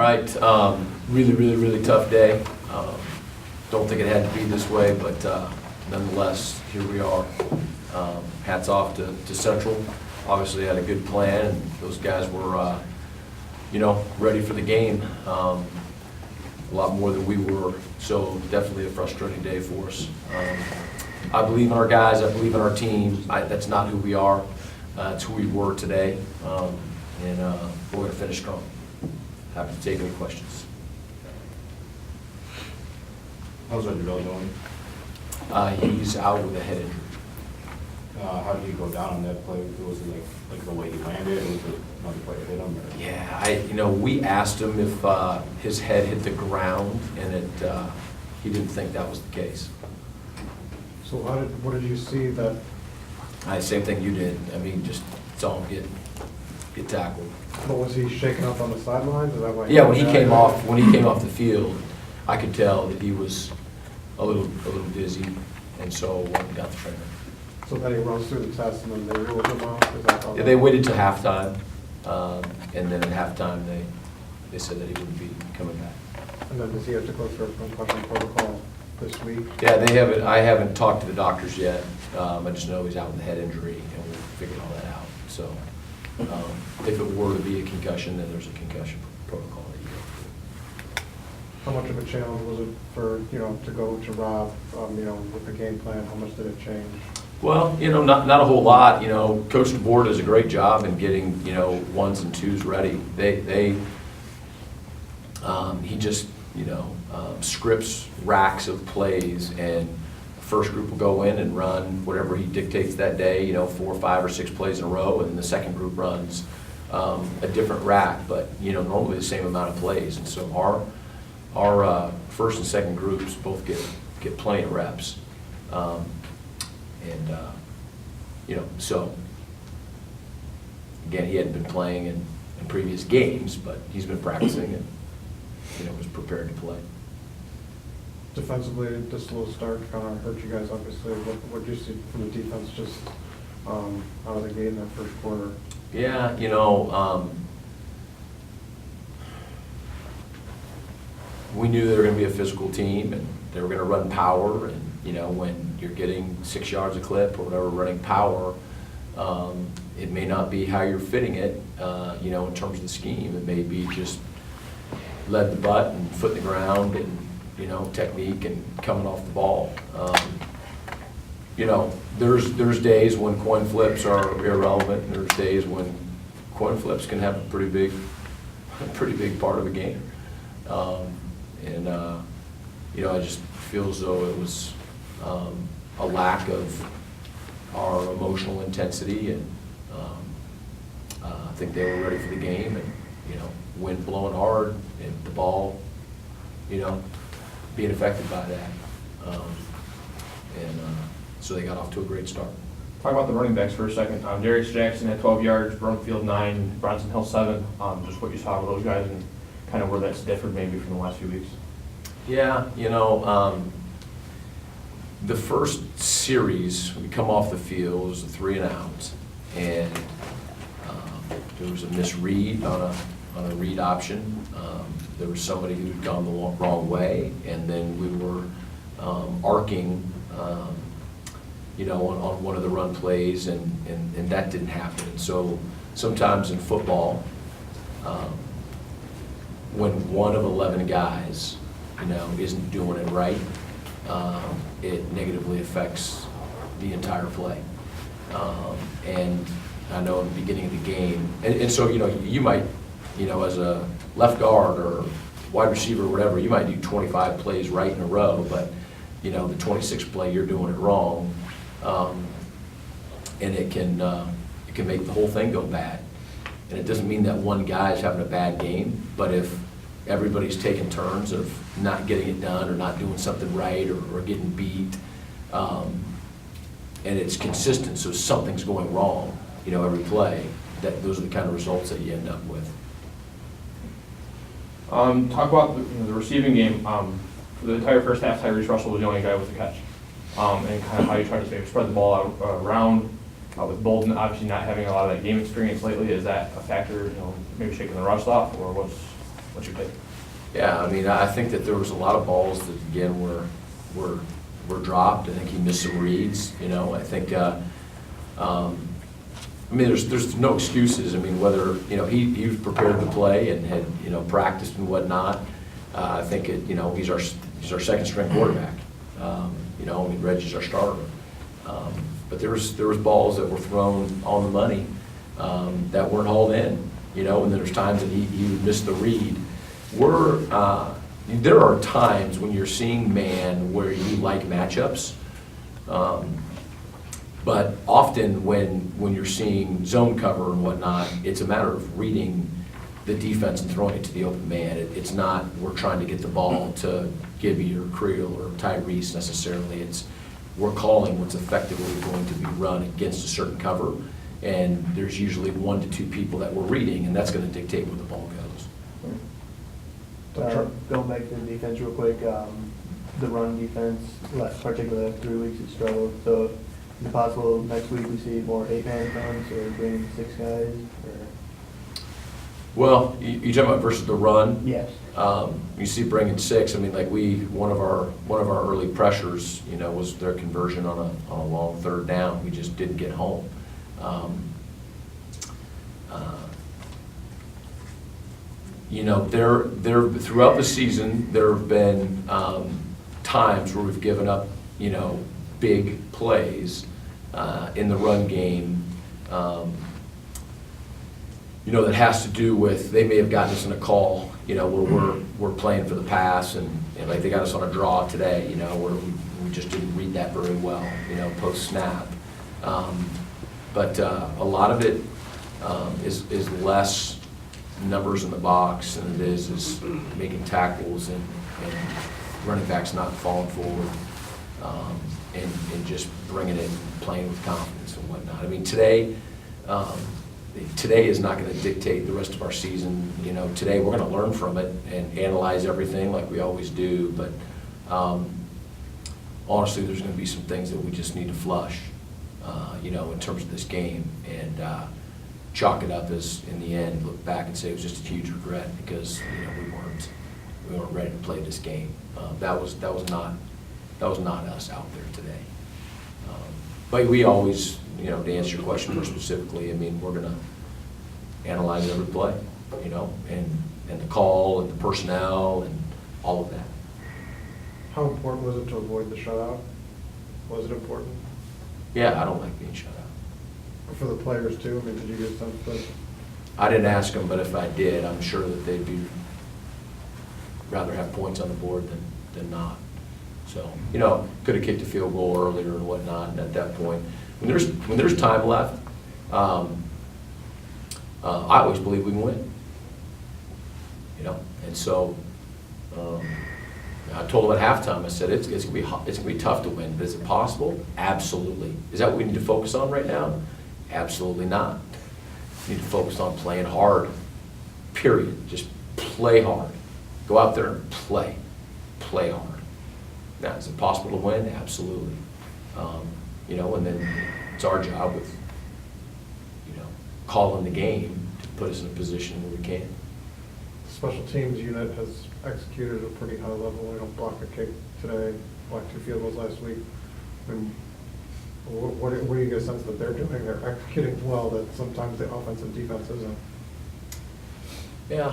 right. Really tough day. Don't think it had to be this way, but nonetheless, here we are. Hats off to Central. Obviously had a good plan, and those guys were, ready for the game. A lot more than we were, so definitely a frustrating day for us. I believe in our guys. I believe in our team. That's not who we are. It's who we were today, and we're going to finish strong. Happy to take any questions. How's Underdog doing? He's out with a head injury. How did he go down on that play? Was it like the way he landed, or was it another player hit him? Or? Yeah, we asked him if his head hit the ground, and he didn't think that was the case. So what did you see that? Same thing you did. I mean, just saw him get tackled. But was he shaken up on the sidelines? Is that why? Yeah, when he came off the field, I could tell that he was a little dizzy, and so went and got the trainer. So then he runs through the test, and then they ruled him out. Is that how? Yeah, they waited till halftime, and then at halftime they said that he wouldn't be coming back. And then does he have to go through a concussion protocol this week? Yeah, they haven't. I haven't talked to the doctors yet. I just know he's out with a head injury, and we'll figure all that out. So, if it were to be a concussion, then there's a concussion protocol that you go through. How much of a challenge was it for, to go to Rob, with the game plan? How much did it change? Well, not a whole lot. Coach DeBoer does a great job in getting, ones and twos ready. He just, scripts racks of plays, and the first group will go in and run whatever he dictates that day, 4, 5, or 6 plays in a row, and then the second group runs a different rack, but, normally the same amount of plays. And so our first and second groups both get plenty of reps. So, again, he hadn't been playing in previous games, but he's been practicing and, was prepared to play. Defensively, this little start kind of hurt you guys, obviously. What did you see from the defense just out of the gate in that first quarter? Yeah, we knew they were going to be a physical team, and they were going to run power, and when you're getting 6 yards a clip or whatever running power, it may not be how you're fitting it, in terms of the scheme. It may be just lead the butt and foot in the ground and, technique and coming off the ball. There's days when coin flips are irrelevant, and there's days when coin flips can have a pretty big part of a game. I just feel as though it was a lack of our emotional intensity, and I think they were ready for the game, and wind blowing hard, and the ball being affected by that, so they got off to a great start. Talk about the running backs for a second. Darius Jackson had 12 yards, Brumfield 9, Bronson Hill 7. Just what you saw with those guys and kind of where that's differed maybe from the last few weeks. Yeah, the first series, we come off the field, it was a 3 and out, and there was a misread on a read option. There was somebody who had gone the wrong way, and then we were arcing, on one of the run plays, and that didn't happen. And so sometimes in football, when one of 11 guys, isn't doing it right, it negatively affects the entire play. And I know in the beginning of the game, and so, you might, as a left guard or wide receiver or whatever, you might do 25 plays right in a row, but, the 26th play, you're doing it wrong. And it can make the whole thing go bad. And it doesn't mean that one guy is having a bad game, but if everybody's taking turns of not getting it done or not doing something right or getting beat, and it's consistent, so something's going wrong, every play, those are the kind of results that you end up with. Talk about the receiving game. For the entire first half, Tyrese Russell was the only guy with the catch. And kind of how you try to maybe spread the ball out around. With Bolden obviously not having a lot of that game experience lately, is that a factor, maybe shaking the rust off, or what's What's your take? Yeah, I mean, I think that there was a lot of balls that, again, were dropped. I think he missed some reads, you know. I think, I mean, there's no excuses. I mean, whether, you know, he was prepared to play and had, you know, practiced and whatnot. I think, he's our second string quarterback. You know, I mean, Reggie's our starter. But there was balls that were thrown on the money that weren't hauled in, you know, and there's times that he would miss the read. There are times when you're seeing man where you like matchups, but often when you're seeing zone cover and whatnot, it's a matter of reading the defense and throwing it to the open man. It's not we're trying to get the ball to Gibby or Creel or Tyrese necessarily. It's we're calling what's effectively going to be run against a certain cover, and there's usually 1 to 2 people that we're reading, and that's going to dictate where the ball goes. Going back to the defense real quick, the run defense, particularly after 3 weeks, it struggled. So is it possible next week we see more 8-man fronts or bring 6 guys? Or? Well, you talking about versus the run? Yes. You see bringing 6. I mean, like one of our early pressures, you know, was their conversion on a long 3rd down. We just didn't get home. You know, there throughout the season, there have been times where we've given up, you know, big plays in the run game. You know, that has to do with they may have gotten us in a call, you know, where we're playing for the pass, and like they got us on a draw today, you know, where we just didn't read that very well, you know, post snap. But a lot of it is less numbers in the box than it is making tackles and running backs not falling forward, and just bringing it, playing with confidence and whatnot. I mean, today is not going to dictate the rest of our season. You know, today we're going to learn from it and analyze everything like we always do. But honestly, there's going to be some things that we just need to flush, you know, in terms of this game, and chalk it up as, in the end, look back and say it was just a huge regret because, you know, we weren't ready to play this game. That was not us out there today. But we always, you know, to answer your question more specifically, I mean, we're going to analyze every play, you know, and the call and the personnel and all of that. How important was it to avoid the shutout? Was it important? Yeah, I don't like being shut out. For the players too? I mean, did you get a sense that? I didn't ask them, but if I did, I'm sure that they'd rather have points on the board than not. So, you know, could have kicked a field goal earlier and whatnot, and at that point, when there's time left, I always believe we can win. You know, and so I told them at halftime, I said it's gonna be tough to win, but is it possible? Absolutely. Is that what we need to focus on right now? Absolutely not. We need to focus on playing hard. Period. Just play hard. Go out there and play. Play hard. Now, is it possible to win? Absolutely. You know, and then it's our job with, you know, calling the game to put us in a position where we can. The special teams unit has executed at a pretty high level. We don't block a kick today, blocked 2 field goals last week. And what do you get a sense that they're doing? They're executing well, that sometimes the offense and defense isn't. Yeah.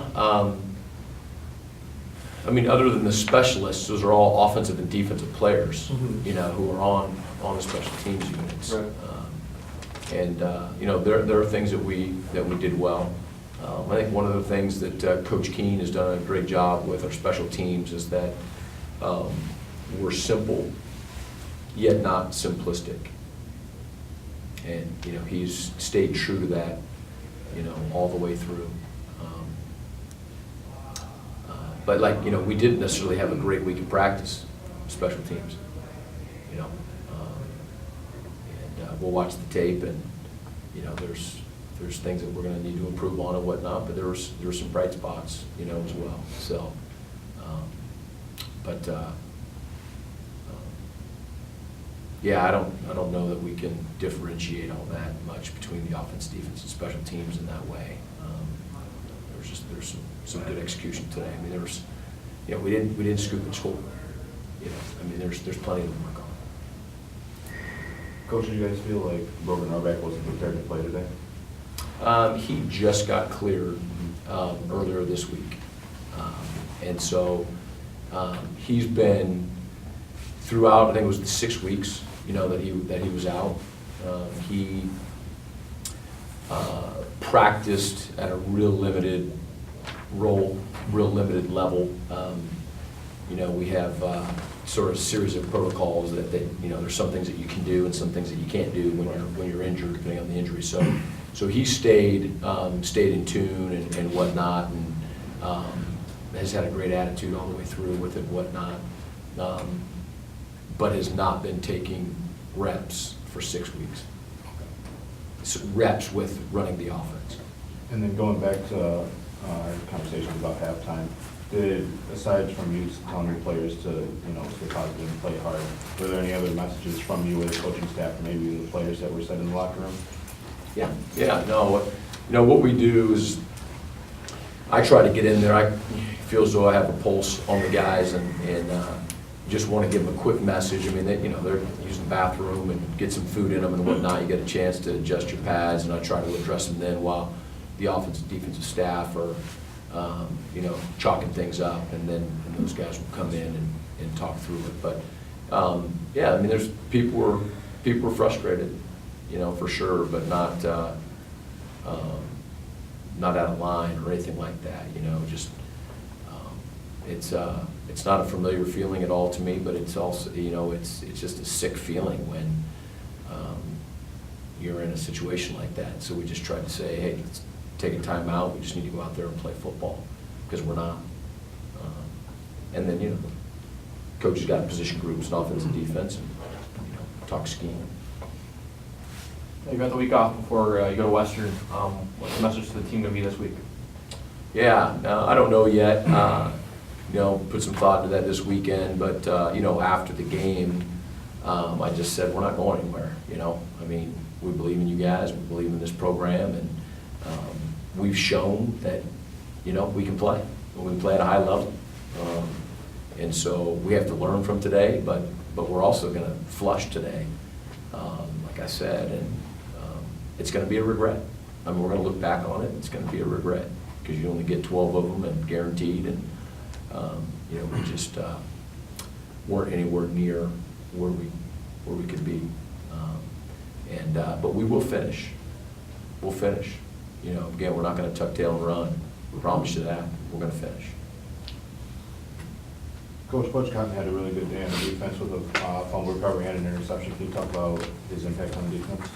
I mean, other than the specialists, those are all offensive and defensive players, you know, who are on the special teams units. Right. You know, there are things that we did well. I think one of the things that Coach Keene has done a great job with our special teams is that we're simple, yet not simplistic. And, you know, he's stayed true to that, you know, all the way through. But, like, you know, we didn't necessarily have a great week of practice, special teams, you know. We'll watch the tape, and, you know, there's things that we're going to need to improve on and whatnot, but there were some bright spots, you know, as well. So, yeah, I don't know that we can differentiate all that much between the offense, defense, and special teams in that way. there's some good execution today. I mean, there was, we didn't scoop and score. I mean, there's plenty to work on. Coach, did you guys feel like Brogan Norbeck wasn't prepared to play today? He just got cleared earlier this week. And so he's been throughout, I think it was the 6 weeks, that he was out. He practiced at a real limited level. We have sort of a series of protocols that there's some things that you can do and some things that you can't do when you're injured, depending on the injury. So he stayed in tune and whatnot, and has had a great attitude all the way through with it and whatnot, but has not been taking reps for 6 weeks. So reps with running the offense. And then going back to our conversation about halftime, aside from you telling your players to, stay positive and play hard, were there any other messages from you as coaching staff, or maybe the players that were said in the locker room? No. What we do is I try to get in there. I feel as though I have a pulse on the guys and just want to give them a quick message. I mean, they're using the bathroom and get some food in them and whatnot. You get a chance to adjust your pads, and I try to address them then while the offensive, defensive staff are, chalking things up, and then those guys will come in and talk through it. But there's people were frustrated, for sure, but not out of line or anything like that. Just it's not a familiar feeling at all to me, but it's also it's just a sick feeling when you're in a situation like that. So we just tried to say, hey, let's take a time out. We just need to go out there and play football, because we're not. And then coaches got position groups and offense and defense, and talk scheme. You got the week off before you go to Western. What's the message to the team going to be this week? Yeah, I don't know yet. Put some thought into that this weekend, but after the game, I just said we're not going anywhere. I mean, we believe in you guys, we believe in this program, and we've shown that we can play. We can play at a high level, and so we have to learn from today. But we're also going to flush today, like I said, and it's going to be a regret. I mean, we're going to look back on it. It's going to be a regret, because you only get 12 of them and guaranteed, and we just weren't anywhere near where we could be. But we will finish. We'll finish. Again, we're not going to tuck tail and run. We promise you that. We're going to finish. Coach Butch Cotton had a really good day on the defense with a fumble recovery and an interception. Can you talk about his impact on the defense?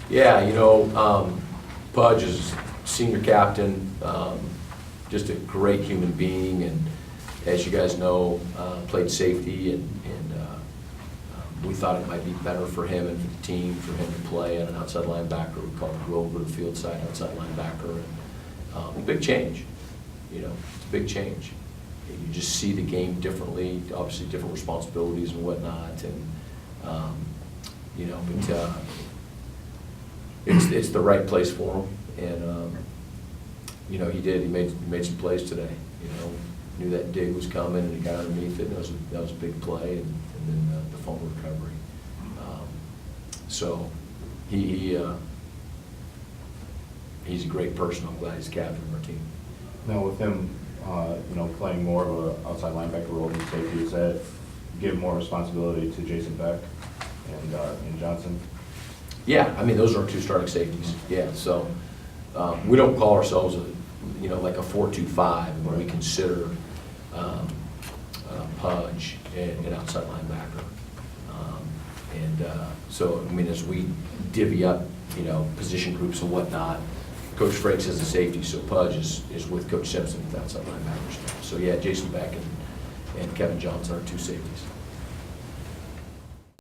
Yeah, Pudge is senior captain, just a great human being, and as you guys know, played safety, and we thought it might be better for him and for the team for him to play at an outside linebacker. We call it go over the field side outside linebacker, and big change. It's a big change. You just see the game differently, obviously different responsibilities and whatnot, and but it's the right place for him, and he made some plays today. Knew that dig was coming, and he got underneath it, and that was a big play, and then the fumble recovery. So he's a great person. I'm glad he's captain of our team. Now with him, playing more of an outside linebacker role than safety, does that give more responsibility to Jason Beck and Johnson? Yeah, I mean, those are our two starting safeties. Yeah, so we don't call ourselves like a 4-2-5, and we consider Pudge an outside linebacker. So I mean, as we divvy up, position groups and whatnot, Coach Frakes has a safety, so Pudge is with Coach Simpson with outside linebackers. So yeah, Jason Beck and Kevin Johnson are two safeties.